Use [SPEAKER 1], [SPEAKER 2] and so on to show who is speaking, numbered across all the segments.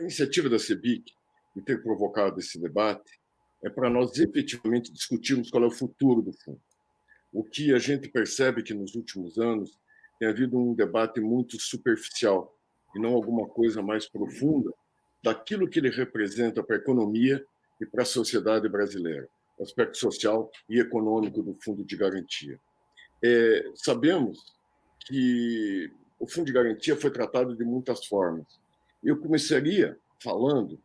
[SPEAKER 1] iniciativa da CEBIC de ter provocado esse debate é para nós efetivamente discutirmos qual é o futuro do fundo. O que a gente percebe que nos últimos anos tem havido um debate muito superficial e não alguma coisa mais profunda daquilo que ele representa para a economia e para a sociedade brasileira, o aspecto social e econômico do Fundo de Garantia. Sabemos que o Fundo de Garantia foi tratado de muitas formas. Eu começaria falando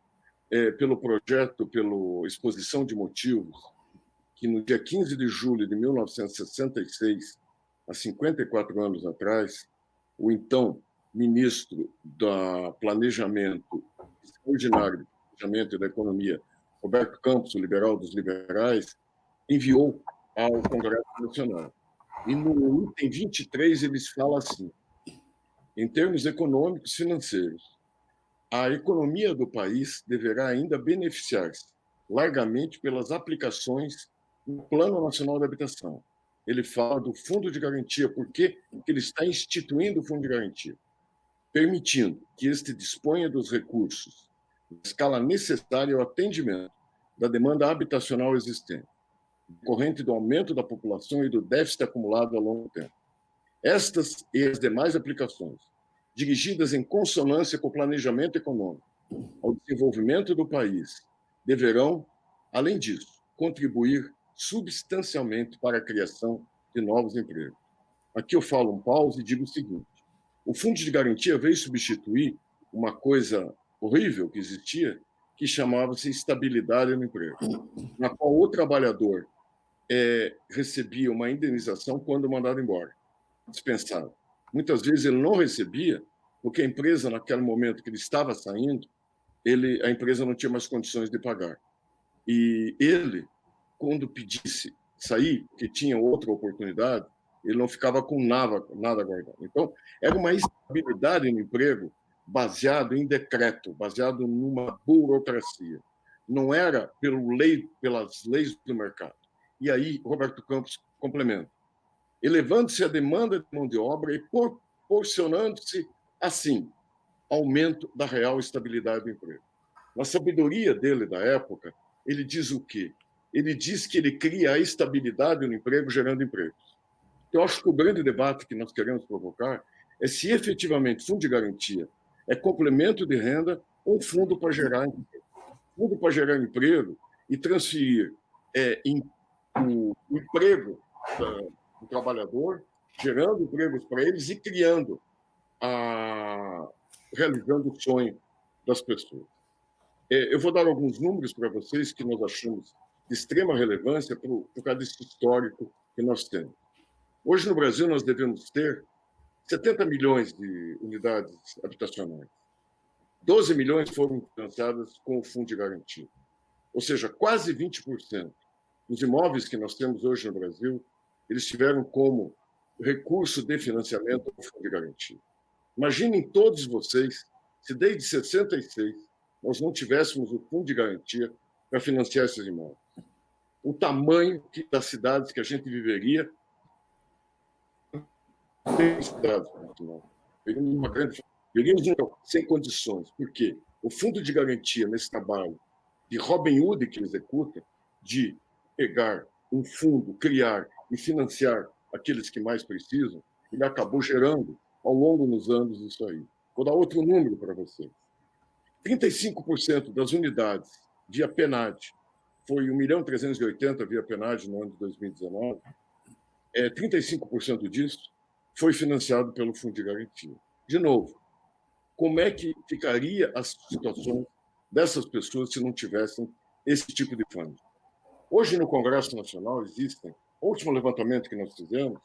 [SPEAKER 1] pelo projeto, pela exposição de motivos, que no dia 15 de julho de 1966, há 54 anos atrás, o então ministro do Planejamento Extraordinário do Planejamento e da Economia, Roberto Campos, o liberal dos liberais, enviou ao Congresso Nacional. E no item 23 eles falam assim: em termos econômicos e financeiros, a economia do país deverá ainda beneficiar-se largamente pelas aplicações do Plano Nacional de Habitação. Ele fala do Fundo de Garantia, porque ele está instituindo o Fundo de Garantia, permitindo que este disponha dos recursos na escala necessária ao atendimento da demanda habitacional existente, decorrente do aumento da população e do déficit acumulado ao longo do tempo. Estas e as demais aplicações, dirigidas em consonância com o planejamento econômico ao desenvolvimento do país, deverão, além disso, contribuir substancialmente para a criação de novos empregos. Aqui eu falo um pause e digo o seguinte: o Fundo de Garantia veio substituir uma coisa horrível que existia, que chamava-se estabilidade no emprego, na qual o trabalhador recebia uma indenização quando mandado embora, dispensado. Muitas vezes ele não recebia, porque a empresa, naquele momento que ele estava saindo, a empresa não tinha mais condições de pagar. E ele, quando pedisse sair, que tinha outra oportunidade, ele não ficava com nada guardado. Então, era uma estabilidade no emprego baseado em decreto, baseado numa burocracia. Não era pelas leis do mercado. E aí, Roberto Campos complementa: elevando-se a demanda de mão de obra e proporcionando-se, assim, aumento da real estabilidade do emprego. Na sabedoria dele da época, ele diz o quê? Ele diz que ele cria a estabilidade no emprego, gerando empregos. Eu acho que o grande debate que nós queremos provocar é se efetivamente fundo de garantia é complemento de renda ou fundo para gerar emprego. Fundo para gerar emprego e transferir o emprego do trabalhador, gerando empregos para eles e realizando o sonho das pessoas. Eu vou dar alguns números para vocês que nós achamos de extrema relevância por causa desse histórico que nós temos. Hoje, no Brasil, nós devemos ter 70 milhões de unidades habitacionais. 12 milhões foram financiadas com o Fundo de Garantia. Ou seja, quase 20% dos imóveis que nós temos hoje no Brasil, eles tiveram como recurso de financiamento o Fundo de Garantia. Imaginem todos vocês se desde 66 nós não tivéssemos o Fundo de Garantia para financiar esses imóveis. O tamanho das cidades que a gente viveria, veríamos sem condições. Por quê? O Fundo de Garantia, nesse trabalho de Robin Hood que executa, de pegar um fundo, criar e financiar aqueles que mais precisam, ele acabou gerando, ao longo dos anos, isso aí. Vou dar outro número para vocês. 35% das unidades via PENAD, foi 1.380.000 via PENAD no ano de 2019, 35% disso foi financiado pelo Fundo de Garantia. De novo, como é que ficaria a situação dessas pessoas se não tivessem esse tipo de fundo? Hoje, no Congresso Nacional, existem, o último levantamento que nós fizemos,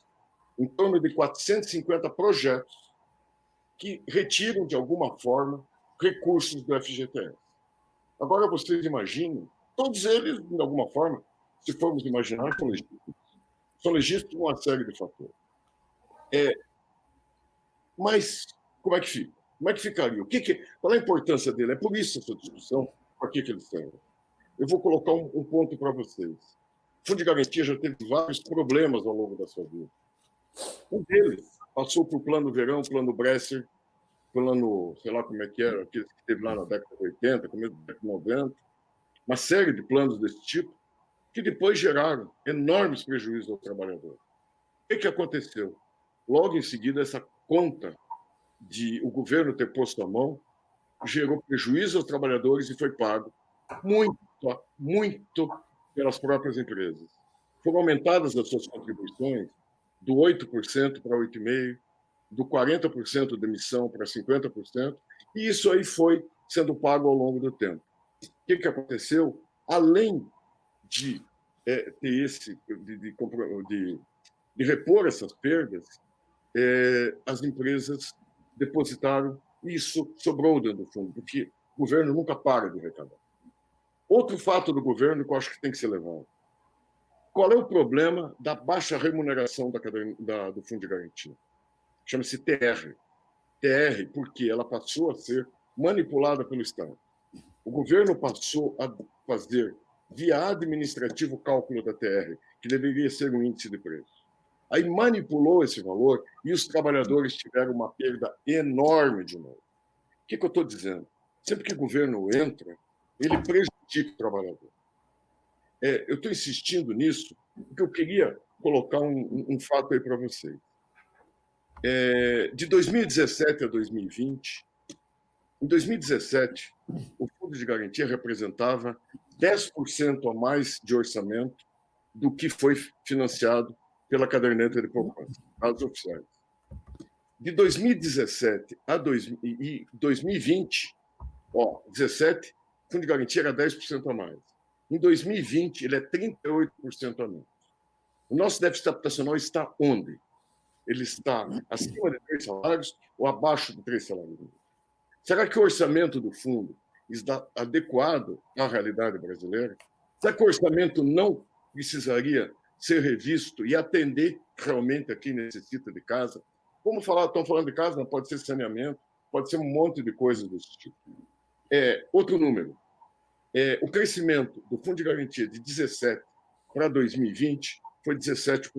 [SPEAKER 1] em torno de 450 projetos que retiram, de alguma forma, recursos do FGTS. Agora, vocês imaginem, todos eles, de alguma forma, se formos imaginar, são legítimos por uma série de fatores. Mas como é que fica? Como é que ficaria? Qual é a importância dele? É por isso essa discussão, para que ele serve. Eu vou colocar um ponto para vocês. O Fundo de Garantia já teve vários problemas ao longo da sua vida. Um deles passou por Plano Verão, Plano Bresser, plano, sei lá como é que era, aquele que teve lá na década de 80, começo da década de 90, uma série de planos desse tipo, que depois geraram enormes prejuízos aos trabalhadores. O que aconteceu? Logo em seguida, essa conta de o governo ter posto a mão gerou prejuízo aos trabalhadores e foi pago muito, muito pelas próprias empresas. Foram aumentadas as suas contribuições do 8% para 8,5%, do 40% de emissão para 50%, e isso aí foi sendo pago ao longo do tempo. O que aconteceu? Além de ter de repor essas perdas, as empresas depositaram, e isso sobrou dentro do fundo, porque o governo nunca para de arrecadar. Outro fato do governo que eu acho que tem que ser levado. Qual é o problema da baixa remuneração do Fundo de Garantia? Chama-se TR. TR porque ela passou a ser manipulada pelo Estado. O governo passou a fazer, via administrativo, o cálculo da TR, que deveria ser um índice de preço. Aí manipulou esse valor e os trabalhadores tiveram uma perda enorme de novo. O que eu estou dizendo? Sempre que o governo entra, ele prejudica o trabalhador. Eu estou insistindo nisso porque eu queria colocar um fato aí para vocês. De 2017 a 2020, em 2017, o Fundo de Garantia representava 10% a mais de orçamento do que foi financiado pela caderneta de poupança, dados oficiais. De 2017 a 2020, 17, o Fundo de Garantia era 10% a mais. Em 2020, ele é 38% a menos. O nosso déficit habitacional está onde? Ele está acima de 3 salários ou abaixo de 3 salários? Será que o orçamento do fundo está adequado à realidade brasileira? Será que o orçamento não precisaria ser revisto e atender realmente a quem necessita de casa? Estão falando de casa, não pode ser saneamento, pode ser um monte de coisas desse tipo. Outro número. O crescimento do Fundo de Garantia de 17 para 2020 foi 17%.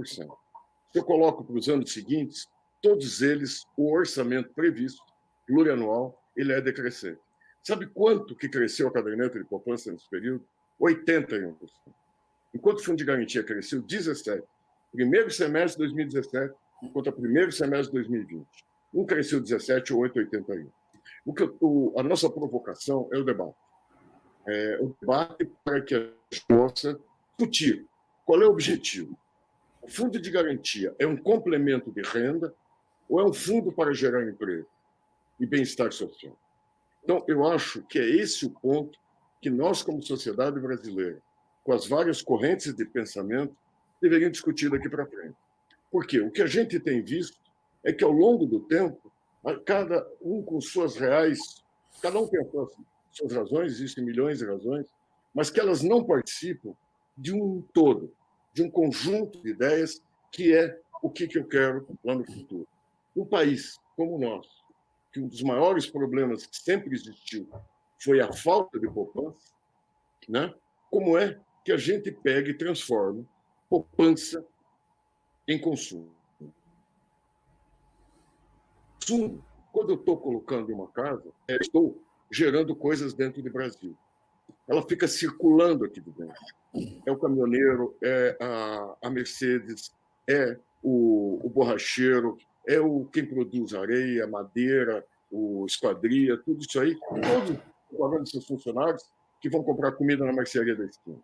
[SPEAKER 1] Se eu coloco para os anos seguintes, todos eles, o orçamento previsto, plurianual, ele é decrescente. Sabe quanto que cresceu a caderneta de poupança nesse período? 81%. Enquanto o Fundo de Garantia cresceu 17%. Primeiro semestre de 2017 contra primeiro semestre de 2020. Um cresceu 17%, o outro 81%. A nossa provocação é o debate. O debate para que a gente possa discutir qual é o objetivo. O Fundo de Garantia é um complemento de renda ou é um fundo para gerar emprego e bem-estar social? Então, eu acho que é esse o ponto que nós, como sociedade brasileira, com as várias correntes de pensamento, deveríamos discutir daqui para frente. Porque o que a gente tem visto é que, ao longo do tempo, cada um com suas reais, cada um tem as suas razões, existem milhões de razões, mas que elas não participam de um todo, de um conjunto de ideias que é o que eu quero lá no futuro. Um país como o nosso, que um dos maiores problemas que sempre existiu foi a falta de poupança, né? Como é que a gente pega e transforma poupança em consumo? Consumo, quando eu estou colocando uma casa, estou gerando coisas dentro do Brasil. Ela fica circulando aqui de dentro. É o caminhoneiro, é a Mercedes, é o borracheiro, é quem produz areia, madeira, o esquadria, tudo isso aí, todos pagando seus funcionários que vão comprar comida na mercearia da esquina.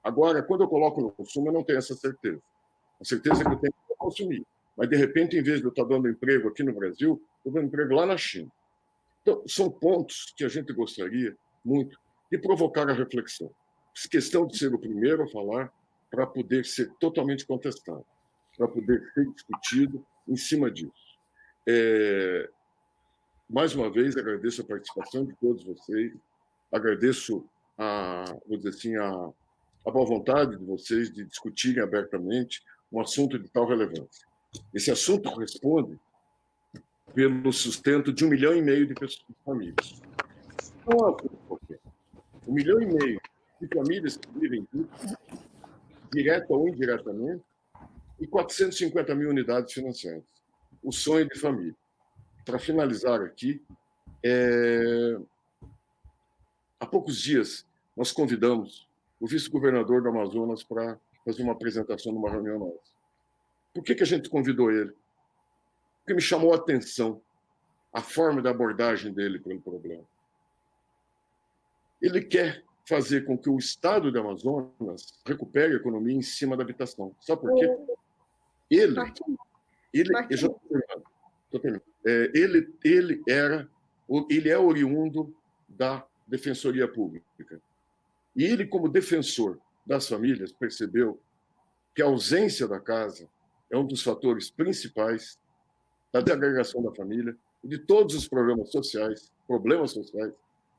[SPEAKER 1] Agora, quando eu coloco no consumo, eu não tenho essa certeza. A certeza é que eu tenho que consumir. Mas, de repente, em vez de eu estar dando emprego aqui no Brasil, eu dando emprego lá na China. Então, são pontos que a gente gostaria muito de provocar a reflexão. Questão de ser o primeiro a falar para poder ser totalmente contestado, para poder ser discutido em cima disso. Mais uma vez, agradeço a participação de todos vocês, agradeço vou dizer assim, a boa vontade de vocês de discutirem abertamente um assunto de tal relevância. Esse assunto responde pelo sustento de 1,5 milhão de famílias. Não é um assunto qualquer. 1,5 milhão de famílias que vivem direta ou indiretamente, e 450 mil unidades financeiras. O sonho de família. para finalizar aqui, há poucos dias nós convidamos o vice-governador do Amazonas para fazer uma apresentação numa reunião nossa. Por que a gente convidou ele? Porque me chamou a atenção a forma da abordagem dele pelo problema. Ele quer fazer com que o estado do Amazonas recupere a economia em cima da habitação. Sabe por quê? Ele é oriundo da Defensoria Pública. E ele, como defensor das famílias, percebeu que a ausência da casa é um dos fatores principais da desagregação da família e de todos os problemas sociais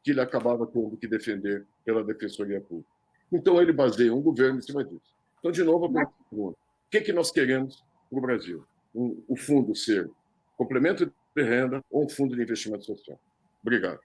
[SPEAKER 1] que ele acabava tendo que defender pela Defensoria Pública. Então, ele baseia um governo em cima disso. Então, de novo, a pergunta: o que nós queremos para o Brasil? O fundo ser complemento de renda ou um fundo de investimento social? Obrigado.